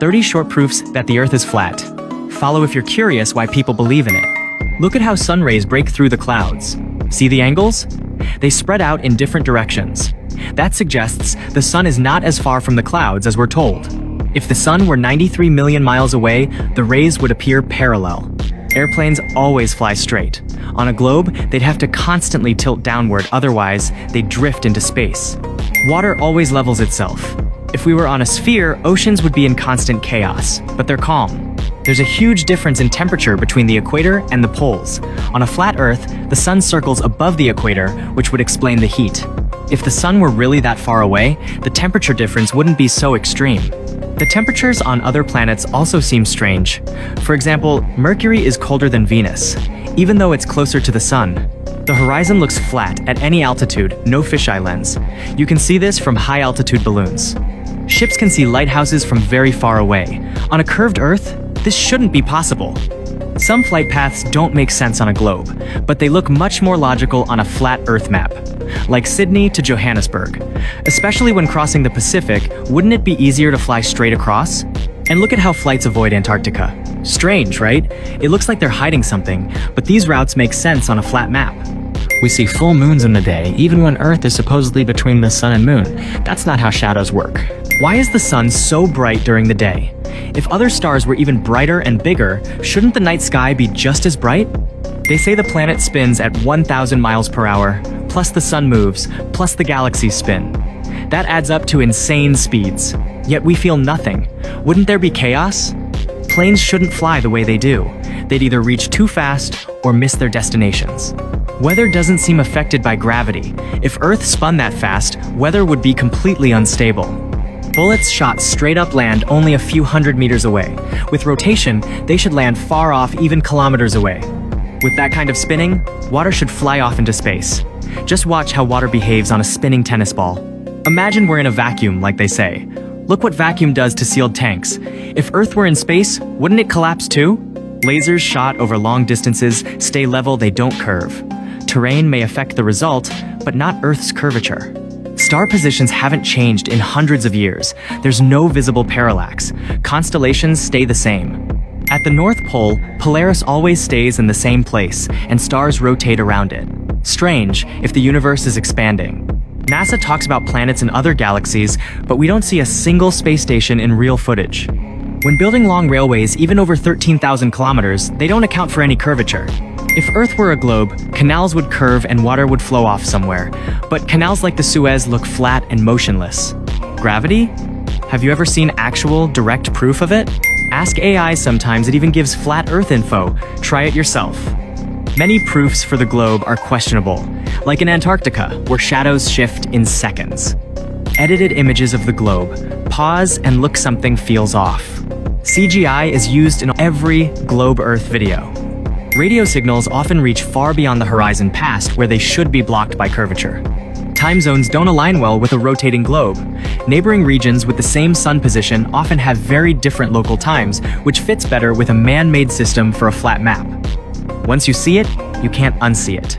30 short proofs that the Earth is flat. Follow if you're curious why people believe in it. Look at how sun rays break through the clouds. See the angles? They spread out in different directions. That suggests the sun is not as far from the clouds as we're told. If the sun were 93 million miles away, the rays would appear parallel. Airplanes always fly straight. On a globe, they'd have to constantly tilt downward, otherwise they'd drift into space. Water always levels itself. If we were on a sphere, oceans would be in constant chaos, but they're calm. There's a huge difference in temperature between the equator and the poles. On a flat Earth, the sun circles above the equator, which would explain the heat. If the sun were really that far away, the temperature difference wouldn't be so extreme. The temperatures on other planets also seem strange. For example, Mercury is colder than Venus, even though it's closer to the sun. The horizon looks flat at any altitude, no fisheye lens. You can see this from high-altitude balloons. Ships can see lighthouses from very far away. On a curved Earth, this shouldn't be possible. Some flight paths don't make sense on a globe, but they look much more logical on a flat Earth map. Like Sydney to Johannesburg. Especially when crossing the Pacific, wouldn't it be easier to fly straight across? And look at how flights avoid Antarctica. Strange, right? It looks like they're hiding something, but these routes make sense on a flat map. We see full moons in the day, even when Earth is supposedly between the sun and moon. That's not how shadows work. Why is the sun so bright during the day? If other stars were even brighter and bigger, shouldn't the night sky be just as bright? They say the planet spins at 1,000 miles per hour, plus the sun moves, plus the galaxies spin. That adds up to insane speeds. Yet we feel nothing. Wouldn't there be chaos? Planes shouldn't fly the way they do. They'd either reach too fast or miss their destinations. Weather doesn't seem affected by gravity. If Earth spun that fast, weather would be completely unstable. Bullets shot straight up land only a few hundred meters away. With rotation, they should land far off, even kilometers away. With that kind of spinning, water should fly off into space. Just watch how water behaves on a spinning tennis ball. Imagine we're in a vacuum, like they say. Look what vacuum does to sealed tanks. If Earth were in space, wouldn't it collapse too? Lasers shot over long distances stay level, they don't curve. Terrain may affect the result, but not Earth's curvature. Star positions haven't changed in hundreds of years. There's no visible parallax. Constellations stay the same. At the North Pole, Polaris always stays in the same place, and stars rotate around it. Strange, if the universe is expanding. NASA talks about planets in other galaxies, but we don't see a single space station in real footage. When building long railways, even over 13,000 kilometers, they don't account for any curvature. If Earth were a globe, canals would curve and water would flow off somewhere. But canals like the Suez look flat and motionless. Gravity? Have you ever seen actual, direct proof of it? Ask AI sometimes, it even gives flat Earth info. Try it yourself. Many proofs for the globe are questionable, like in Antarctica, where shadows shift in seconds. Edited images of the globe. Pause and look, something feels off. CGI is used in every globe Earth video. Radio signals often reach far beyond the horizon past where they should be blocked by curvature. Time zones don't align well with a rotating globe. Neighboring regions with the same sun position often have very different local times, which fits better with a man-made system for a flat map. Once you see it, you can't unsee it.